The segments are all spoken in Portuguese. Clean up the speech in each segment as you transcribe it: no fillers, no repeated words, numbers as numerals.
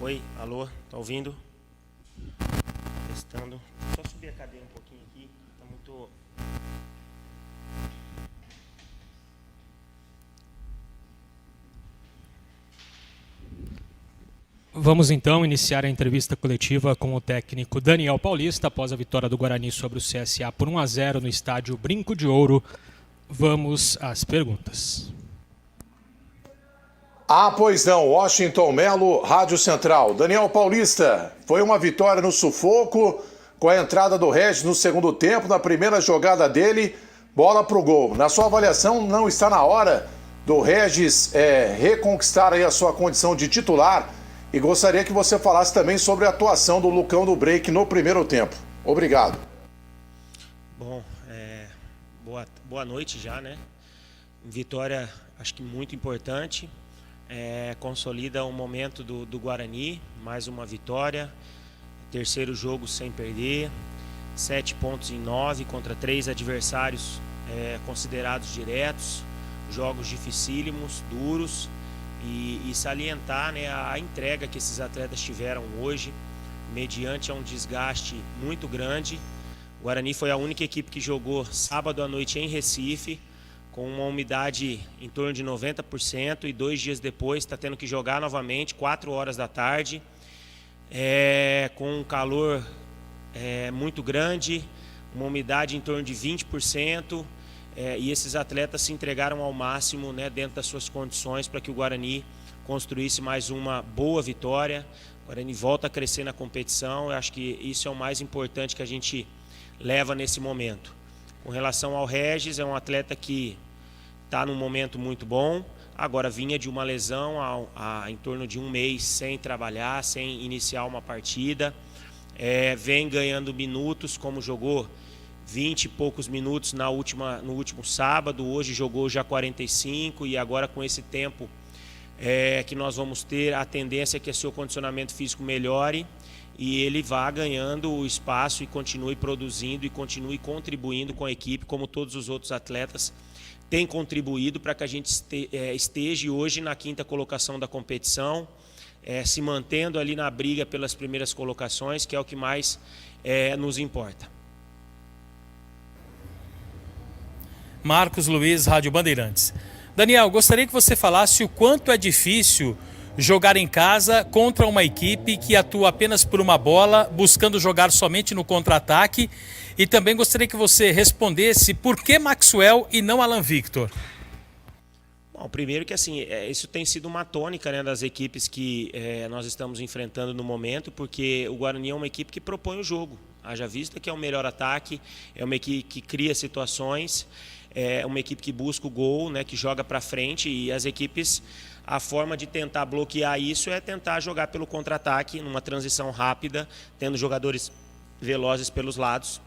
Oi, alô, tá ouvindo? Testando. Só subir a cadeira um pouquinho aqui, tá muito... Vamos então iniciar a entrevista coletiva com o técnico Daniel Paulista após a vitória do Guarani sobre o CSA por 1-0 no estádio Brinco de Ouro. Vamos às perguntas. Pois não, Washington Melo, Rádio Central. Daniel Paulista, foi uma vitória no sufoco, com a entrada do Regis no segundo tempo, na primeira jogada dele, bola pro gol. Na sua avaliação, não está na hora do Regis reconquistar aí a sua condição de titular? E gostaria que você falasse também sobre a atuação do Lucão do Break no primeiro tempo. Obrigado. Bom, boa noite já, né? Vitória, acho que muito importante. Consolida o momento do Guarani, mais uma vitória. Terceiro jogo sem perder. 7 pontos em 9 contra 3 adversários considerados diretos. Jogos dificílimos, duros. E salientar, né, a entrega que esses atletas tiveram hoje, mediante a um desgaste muito grande. O Guarani foi a única equipe que jogou sábado à noite em Recife, com uma umidade em torno de 90%, e 2 dias depois está tendo que jogar novamente, 4 horas da tarde, com um calor muito grande, uma umidade em torno de 20%, e esses atletas se entregaram ao máximo, né, dentro das suas condições para que o Guarani construísse mais uma boa vitória. O Guarani volta a crescer na competição. Eu acho que isso é o mais importante que a gente leva nesse momento. Com relação ao Regis, é um atleta que está num momento muito bom. Agora vinha de uma lesão em torno de 1 mês sem trabalhar, sem iniciar uma partida. Vem ganhando minutos, como jogou 20 e poucos minutos no último sábado, hoje jogou já 45, e agora com esse tempo que nós vamos ter, a tendência é que o seu condicionamento físico melhore e ele vá ganhando o espaço e continue produzindo e continue contribuindo com a equipe, como todos os outros atletas têm contribuído para que a gente esteja hoje na 5ª colocação da competição, se mantendo ali na briga pelas primeiras colocações, que é o que mais nos importa. Marcos Luiz, Rádio Bandeirantes. Daniel, gostaria que você falasse o quanto é difícil jogar em casa contra uma equipe que atua apenas por uma bola, buscando jogar somente no contra-ataque, e também gostaria que você respondesse por que Maxwell e não Alan Victor. Bom, primeiro que assim, isso tem sido uma tônica, né, das equipes que nós estamos enfrentando no momento, porque o Guarani é uma equipe que propõe o jogo. Haja vista que é o melhor ataque, é uma equipe que cria situações, é uma equipe que busca o gol, né, que joga para frente, e as equipes, a forma de tentar bloquear isso é tentar jogar pelo contra-ataque, numa transição rápida, tendo jogadores velozes pelos lados.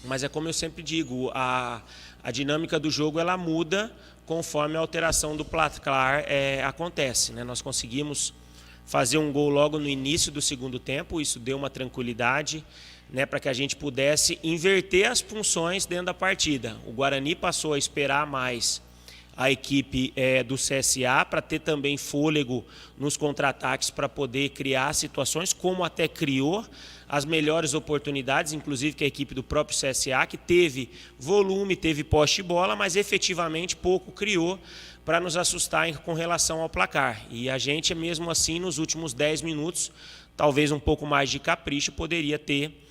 Mas é como eu sempre digo, a dinâmica do jogo ela muda conforme a alteração do placar acontece, né? Nós conseguimos fazer um gol logo no início do segundo tempo, isso deu uma tranquilidade, né, para que a gente pudesse inverter as funções dentro da partida. O Guarani passou a esperar mais a equipe do CSA para ter também fôlego nos contra-ataques para poder criar situações, como até criou as melhores oportunidades, inclusive que a equipe do próprio CSA, que teve volume, teve poste de bola, mas efetivamente pouco criou para nos assustar com relação ao placar. E a gente, mesmo assim, nos últimos 10 minutos, talvez um pouco mais de capricho, poderia ter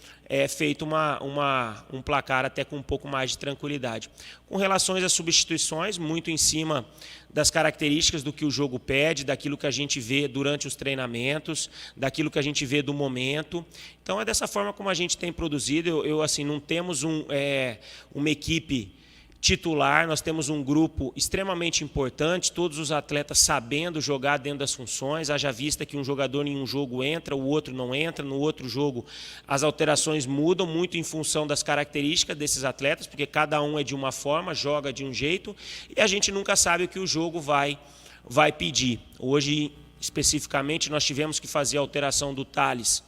feito um placar até com um pouco mais de tranquilidade. Com relação às substituições, muito em cima das características do que o jogo pede, daquilo que a gente vê durante os treinamentos, daquilo que a gente vê do momento. Então é dessa forma como a gente tem produzido. Eu assim, não temos uma equipe titular, nós temos um grupo extremamente importante, todos os atletas sabendo jogar dentro das funções, haja vista que um jogador em um jogo entra, o outro não entra, no outro jogo as alterações mudam muito em função das características desses atletas, porque cada um é de uma forma, joga de um jeito, e a gente nunca sabe o que o jogo vai pedir. Hoje, especificamente, nós tivemos que fazer a alteração do Thales,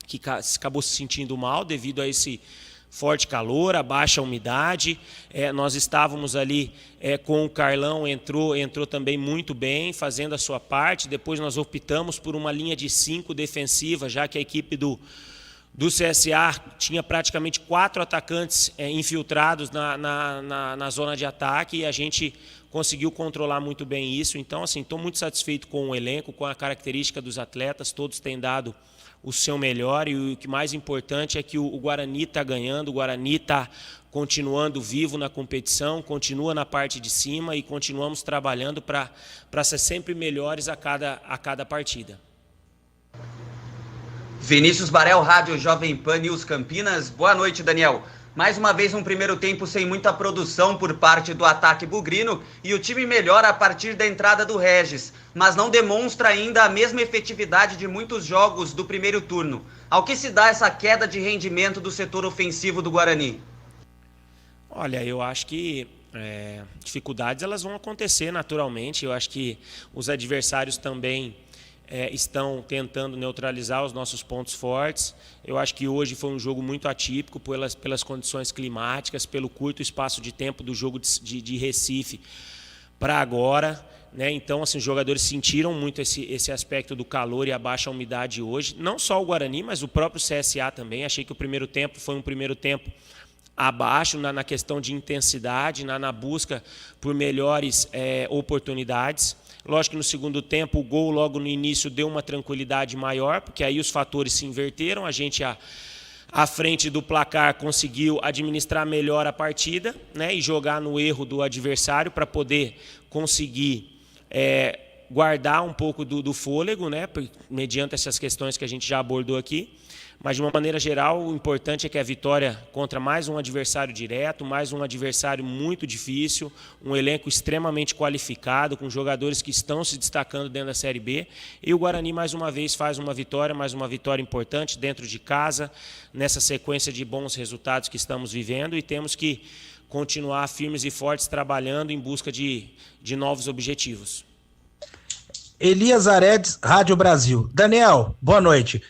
que acabou se sentindo mal devido a esse forte calor, a baixa umidade. Nós estávamos ali com o Carlão, entrou também muito bem, fazendo a sua parte. Depois nós optamos por uma linha de 5 defensiva, já que a equipe do CSA tinha praticamente 4 atacantes infiltrados na zona de ataque, e a gente conseguiu controlar muito bem isso. Então, assim, estou muito satisfeito com o elenco, com a característica dos atletas, todos têm dado o seu melhor, e o que mais importante é que o Guarani está ganhando, o Guarani está continuando vivo na competição, continua na parte de cima e continuamos trabalhando para ser sempre melhores a cada partida. Vinícius Barel, Rádio Jovem Pan News Campinas. Boa noite, Daniel. Mais uma vez um primeiro tempo sem muita produção por parte do ataque bugrino, e o time melhora a partir da entrada do Regis, mas não demonstra ainda a mesma efetividade de muitos jogos do primeiro turno. Ao que se dá essa queda de rendimento do setor ofensivo do Guarani? Olha, eu acho que dificuldades elas vão acontecer naturalmente. Eu acho que os adversários também estão tentando neutralizar os nossos pontos fortes. Eu acho que hoje foi um jogo muito atípico pelas condições climáticas, pelo curto espaço de tempo do jogo de Recife para agora, né? Então, assim, os jogadores sentiram muito esse aspecto do calor e a baixa umidade hoje. Não só o Guarani, mas o próprio CSA também. Achei que o primeiro tempo foi um primeiro tempo abaixo na questão de intensidade, na busca por melhores oportunidades. Lógico que no segundo tempo o gol logo no início deu uma tranquilidade maior, porque aí os fatores se inverteram, a gente à frente do placar conseguiu administrar melhor a partida, né, e jogar no erro do adversário para poder conseguir guardar um pouco do fôlego, né, mediante essas questões que a gente já abordou aqui. Mas, de uma maneira geral, o importante é que a vitória contra mais um adversário direto, mais um adversário muito difícil, um elenco extremamente qualificado, com jogadores que estão se destacando dentro da Série B. E o Guarani, mais uma vez, faz uma vitória, mais uma vitória importante dentro de casa, nessa sequência de bons resultados que estamos vivendo, e temos que continuar firmes e fortes trabalhando em busca de novos objetivos. Elias Aredes, Rádio Brasil. Daniel, boa noite.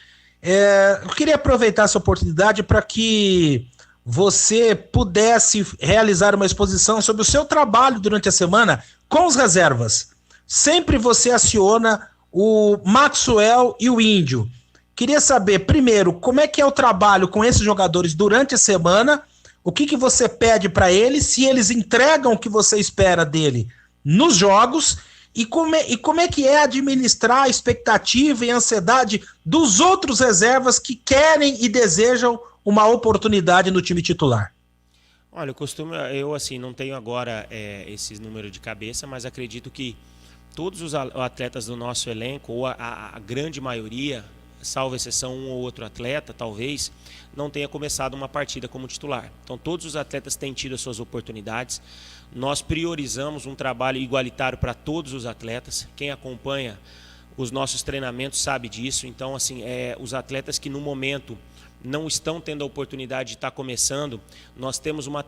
Eu queria aproveitar essa oportunidade para que você pudesse realizar uma exposição sobre o seu trabalho durante a semana com os reservas. Sempre você aciona o Maxwell e o Índio. Queria saber, primeiro, como é que é o trabalho com esses jogadores durante a semana, o que você pede para eles, se eles entregam o que você espera dele nos jogos. E como é que é administrar a expectativa e a ansiedade dos outros reservas que querem e desejam uma oportunidade no time titular? Olha, eu assim, não tenho agora esses números de cabeça, mas acredito que todos os atletas do nosso elenco, ou a grande maioria, salvo exceção um ou outro atleta, talvez, não tenha começado uma partida como titular. Então todos os atletas têm tido as suas oportunidades. Nós priorizamos um trabalho igualitário para todos os atletas. Quem acompanha os nossos treinamentos sabe disso. Então, assim, os atletas que no momento não estão tendo a oportunidade de estar começando, nós temos uma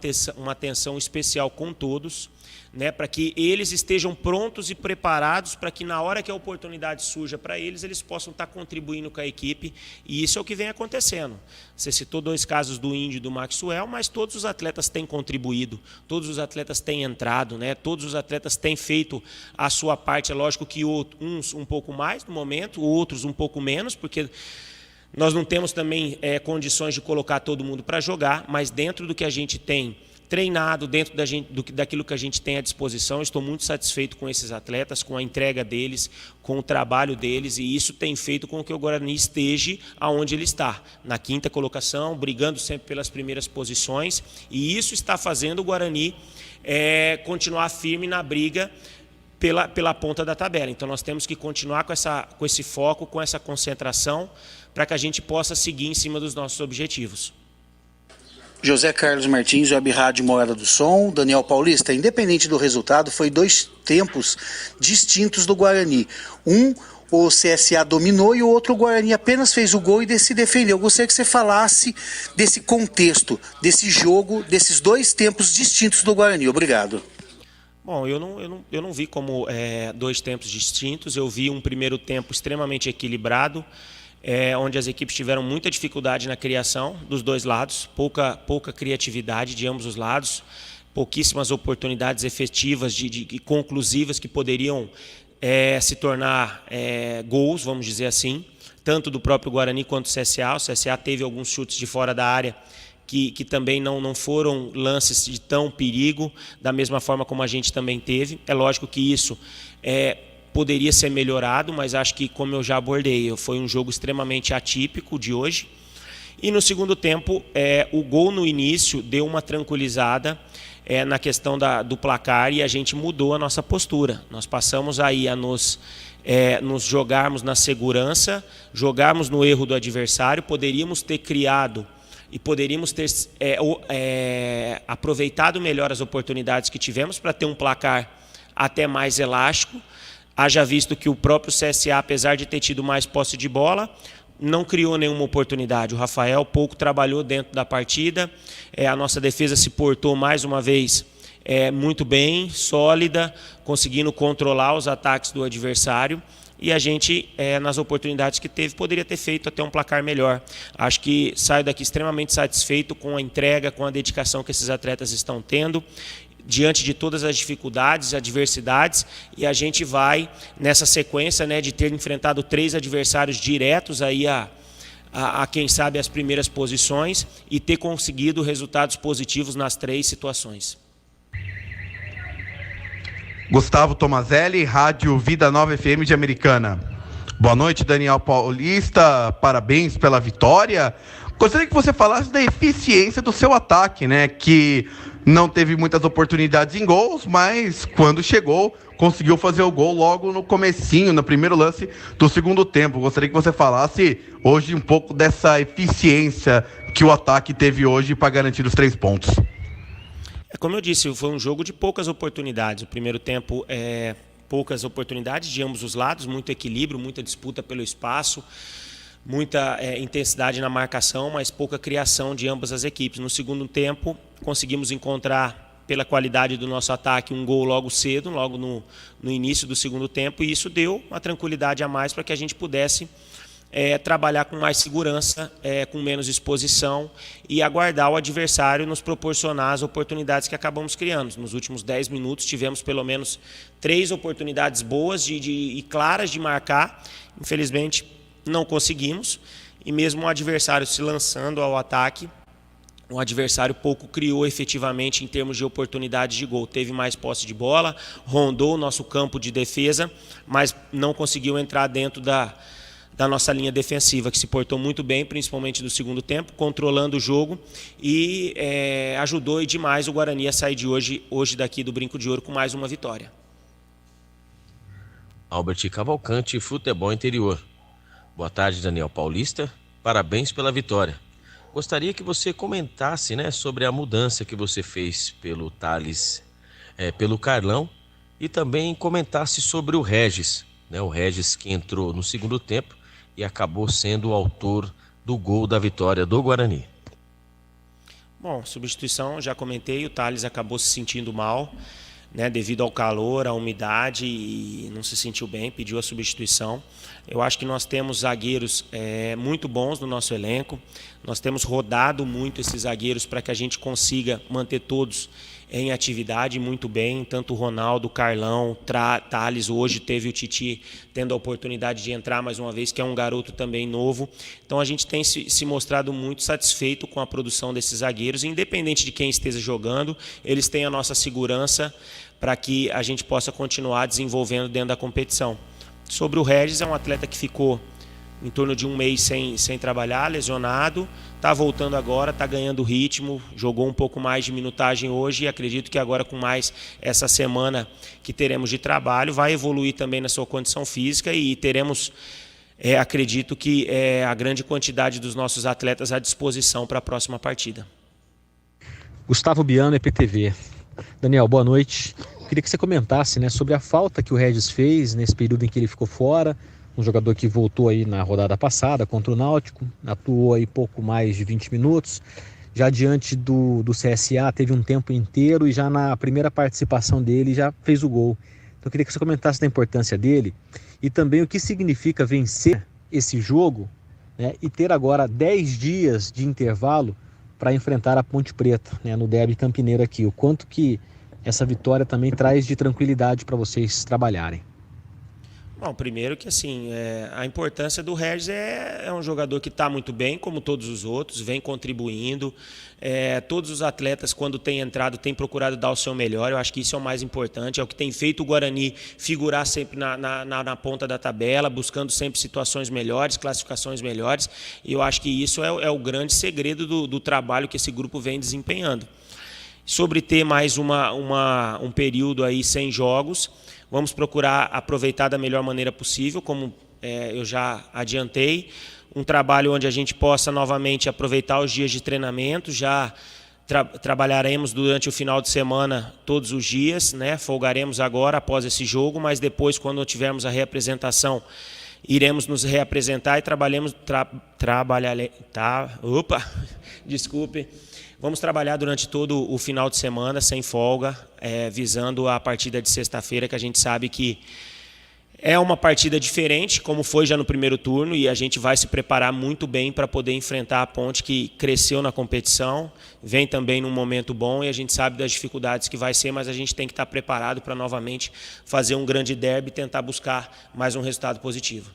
atenção especial com todos, né, para que eles estejam prontos e preparados para que na hora que a oportunidade surja para eles possam estar contribuindo com a equipe, e isso é o que vem acontecendo. Você citou 2 casos do Índio e do Maxwell, mas todos os atletas têm contribuído, todos os atletas têm entrado, né, todos os atletas têm feito a sua parte. É lógico que uns um pouco mais no momento, outros um pouco menos, porque nós não temos também condições de colocar todo mundo para jogar, mas dentro do que a gente tem treinado, dentro daquilo que a gente tem à disposição, estou muito satisfeito com esses atletas, com a entrega deles, com o trabalho deles, e isso tem feito com que o Guarani esteja aonde ele está, na 5ª colocação, brigando sempre pelas primeiras posições, e isso está fazendo o Guarani continuar firme na briga pela ponta da tabela. Então nós temos que continuar com esse foco, com essa concentração, para que a gente possa seguir em cima dos nossos objetivos. José Carlos Martins, Web Rádio Morada do Som. Daniel Paulista, independente do resultado, foi 2 tempos distintos do Guarani. O CSA dominou e o outro, o Guarani, apenas fez o gol e se defendeu. Eu gostaria que você falasse desse contexto, desse jogo, desses 2 tempos distintos do Guarani. Obrigado. Bom, eu não vi como 2 tempos distintos. Eu vi um primeiro tempo extremamente equilibrado, onde as equipes tiveram muita dificuldade na criação dos dois lados, pouca criatividade de ambos os lados, pouquíssimas oportunidades efetivas e conclusivas que poderiam se tornar gols, vamos dizer assim, tanto do próprio Guarani quanto do CSA. O CSA teve alguns chutes de fora da área que também não foram lances de tão perigo, da mesma forma como a gente também teve. É lógico que isso poderia ser melhorado, mas acho que, como eu já abordei, foi um jogo extremamente atípico de hoje. E no segundo tempo, o gol no início deu uma tranquilizada na questão do placar, e a gente mudou a nossa postura. Nós passamos aí a nos jogarmos na segurança, jogarmos no erro do adversário. Poderíamos ter criado e poderíamos ter aproveitado melhor as oportunidades que tivemos para ter um placar até mais elástico. Haja visto que o próprio CSA, apesar de ter tido mais posse de bola, não criou nenhuma oportunidade. O Rafael pouco trabalhou dentro da partida. A nossa defesa se portou mais uma vez muito bem, sólida, conseguindo controlar os ataques do adversário. E a gente, nas oportunidades que teve, poderia ter feito até um placar melhor. Acho que saio daqui extremamente satisfeito com a entrega, com a dedicação que esses atletas estão tendo, diante de todas as dificuldades, adversidades, e a gente vai nessa sequência, de ter enfrentado 3 adversários diretos aí a quem sabe as primeiras posições, e ter conseguido resultados positivos nas 3 situações. Gustavo Tomazelli, Rádio Vida Nova FM de Americana. Boa noite, Daniel Paulista, parabéns pela vitória. Gostaria que você falasse da eficiência do seu ataque, que não teve muitas oportunidades em gols, mas quando chegou, conseguiu fazer o gol logo no comecinho, no primeiro lance do segundo tempo. Gostaria que você falasse hoje um pouco dessa eficiência que o ataque teve hoje para garantir os 3 pontos. Como eu disse, foi um jogo de poucas oportunidades. O primeiro tempo, poucas oportunidades de ambos os lados, muito equilíbrio, muita disputa pelo espaço, muita intensidade na marcação, mas pouca criação de ambas as equipes. No segundo tempo, conseguimos encontrar, pela qualidade do nosso ataque, um gol logo cedo, logo no início do segundo tempo, e isso deu uma tranquilidade a mais para que a gente pudesse trabalhar com mais segurança, com menos exposição, e aguardar o adversário nos proporcionar as oportunidades que acabamos criando. Nos últimos 10 minutos tivemos pelo menos 3 oportunidades boas e claras de marcar. Infelizmente não conseguimos, e mesmo o adversário se lançando ao ataque, o adversário pouco criou efetivamente em termos de oportunidades de gol. Teve mais posse de bola, rondou o nosso campo de defesa, mas não conseguiu entrar dentro da nossa linha defensiva, que se portou muito bem, principalmente no segundo tempo, controlando o jogo, e ajudou demais o Guarani a sair de hoje daqui do Brinco de Ouro com mais uma vitória. Albert Cavalcante, Futebol Interior. Boa tarde, Daniel Paulista. Parabéns pela vitória. Gostaria que você comentasse, sobre a mudança que você fez pelo Thales, pelo Carlão, e também comentasse sobre o Regis, o Regis que entrou no segundo tempo e acabou sendo o autor do gol da vitória do Guarani. Bom, substituição, já comentei, o Thales acabou se sentindo mal, devido ao calor, à umidade, e não se sentiu bem, pediu a substituição. Eu acho que nós temos zagueiros muito bons no nosso elenco, nós temos rodado muito esses zagueiros para que a gente consiga manter todos em atividade muito bem, tanto o Ronaldo, o Carlão, Thales, hoje teve o Titi tendo a oportunidade de entrar mais uma vez, que é um garoto também novo. Então a gente tem se mostrado muito satisfeito com a produção desses zagueiros, independente de quem esteja jogando, eles têm a nossa segurança para que a gente possa continuar desenvolvendo dentro da competição. Sobre o Regis, é um atleta que ficou em torno de um mês sem trabalhar, lesionado, está voltando agora, está ganhando ritmo, jogou um pouco mais de minutagem hoje, e acredito que agora, com mais essa semana que teremos de trabalho, vai evoluir também na sua condição física, e teremos, acredito que a grande quantidade dos nossos atletas à disposição para a próxima partida. Gustavo Biano, EPTV. Daniel, boa noite. Queria que você comentasse sobre a falta que o Regis fez nesse período em que ele ficou fora. Um jogador que voltou aí na rodada passada contra o Náutico, atuou aí pouco mais de 20 minutos. Já diante do CSA, teve um tempo inteiro, e já na primeira participação dele já fez o gol. Então eu queria que você comentasse da importância dele, e também o que significa vencer esse jogo né, e ter agora 10 dias de intervalo para enfrentar a Ponte Preta, né, no derby campineiro aqui. O quanto que essa vitória também traz de tranquilidade para vocês trabalharem? Bom, primeiro que assim, a importância do Regis é um jogador que está muito bem, como todos os outros, vem contribuindo. Todos os atletas, quando têm entrado, têm procurado dar o seu melhor. Eu acho que isso é o mais importante, é o que tem feito o Guarani figurar sempre na ponta da tabela, buscando sempre situações melhores, classificações melhores. E eu acho que isso é o grande segredo do trabalho que esse grupo vem desempenhando. Sobre ter mais um período aí sem jogos, vamos procurar aproveitar da melhor maneira possível, como eu já adiantei, um trabalho onde a gente possa novamente aproveitar os dias de treinamento, já trabalharemos durante o final de semana todos os dias, né? Folgaremos agora após esse jogo, mas depois, quando tivermos a reapresentação, iremos nos reapresentar e vamos trabalhar durante todo o final de semana, sem folga, visando a partida de sexta-feira, que a gente sabe que é uma partida diferente, como foi já no primeiro turno, e a gente vai se preparar muito bem para poder enfrentar a Ponte, que cresceu na competição, vem também num momento bom, e a gente sabe das dificuldades que vai ser, mas a gente tem que estar preparado para novamente fazer um grande derby e tentar buscar mais um resultado positivo.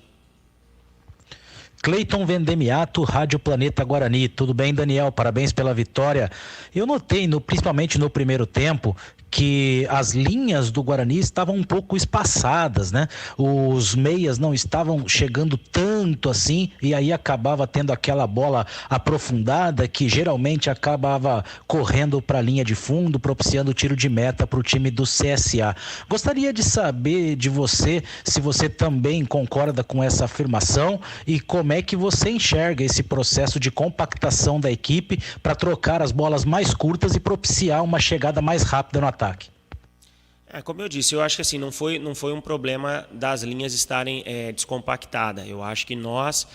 Cleiton Vendemiato, Rádio Planeta Guarani. Tudo bem, Daniel? Parabéns pela vitória. Eu notei, principalmente no primeiro tempo, que as linhas do Guarani estavam um pouco espaçadas, né? Os meias não estavam chegando tanto assim, e aí acabava tendo aquela bola aprofundada que geralmente acabava correndo para a linha de fundo, propiciando o tiro de meta para o time do CSA. Gostaria de saber de você se você também concorda com essa afirmação e como é que você enxerga esse processo de compactação da equipe para trocar as bolas mais curtas e propiciar uma chegada mais rápida no ataque. Como eu disse, eu acho que assim, não foi um problema das linhas estarem descompactadas. Eu acho que nós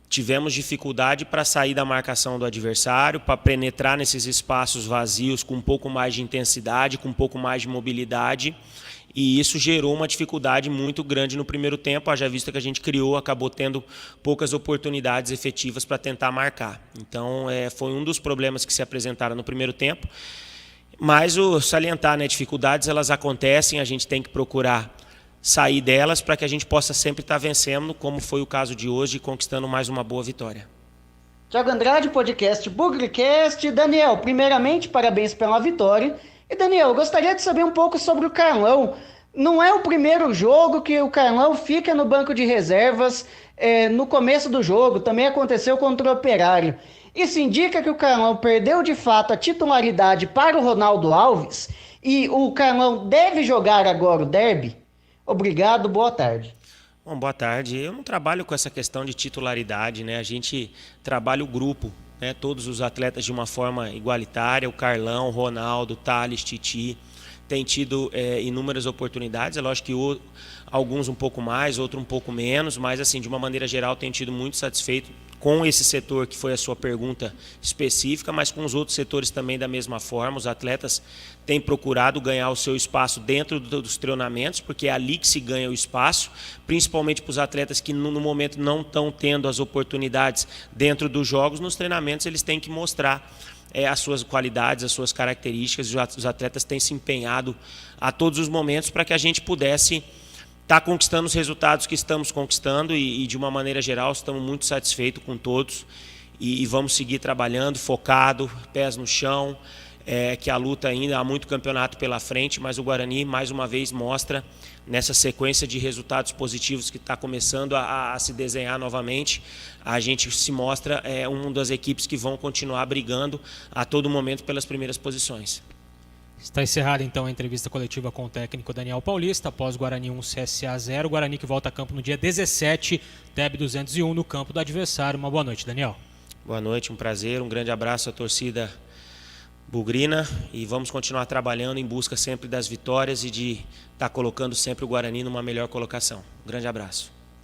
tivemos dificuldade para sair da marcação do adversário, para penetrar nesses espaços vazios com um pouco mais de intensidade, com um pouco mais de mobilidade. E isso gerou uma dificuldade muito grande no primeiro tempo, haja vista que a gente acabou tendo poucas oportunidades efetivas para tentar marcar. Então, foi um dos problemas que se apresentaram no primeiro tempo. Mas salientar, né, dificuldades elas acontecem, a gente tem que procurar sair delas para que a gente possa sempre estar vencendo, como foi o caso de hoje, conquistando mais uma boa vitória. Thiago Andrade, podcast Bugrecast. Daniel, primeiramente, parabéns pela vitória. E Daniel, eu gostaria de saber um pouco sobre o Carlão. Não é o primeiro jogo que o Carlão fica no banco de reservas no começo do jogo, também aconteceu contra o Operário. Isso indica que o Carlão perdeu de fato a titularidade para o Ronaldo Alves e o Carlão deve jogar agora o derby? Obrigado, boa tarde. Bom, boa tarde. Eu não trabalho com essa questão de titularidade, né? A gente trabalha o grupo, né? Todos os atletas de uma forma igualitária, o Carlão, o Ronaldo, Thales, Titi, tem tido inúmeras oportunidades. É lógico que alguns um pouco mais, outros um pouco menos, mas assim, de uma maneira geral, tenho tido muito satisfeito com esse setor que foi a sua pergunta específica, mas com os outros setores também da mesma forma. Os atletas têm procurado ganhar o seu espaço dentro dos treinamentos, porque é ali que se ganha o espaço, principalmente para os atletas que no momento não estão tendo as oportunidades dentro dos jogos. Nos treinamentos eles têm que mostrar as suas qualidades, as suas características. Os atletas têm se empenhado a todos os momentos para que a gente pudesse estar conquistando os resultados que estamos conquistando e de uma maneira geral, estamos muito satisfeitos com todos e vamos seguir trabalhando, focado, pés no chão, que a luta ainda, há muito campeonato pela frente, mas o Guarani, mais uma vez, mostra nessa sequência de resultados positivos que está começando a se desenhar novamente, a gente se mostra uma das equipes que vão continuar brigando a todo momento pelas primeiras posições. Está encerrada então a entrevista coletiva com o técnico Daniel Paulista, após Guarani 1, CSA 0. Guarani que volta a campo no dia 17, Derby 201 no campo do adversário. Uma boa noite, Daniel. Boa noite, um prazer, um grande abraço à torcida bugrina e vamos continuar trabalhando em busca sempre das vitórias e de estar colocando sempre o Guarani numa melhor colocação. Um grande abraço.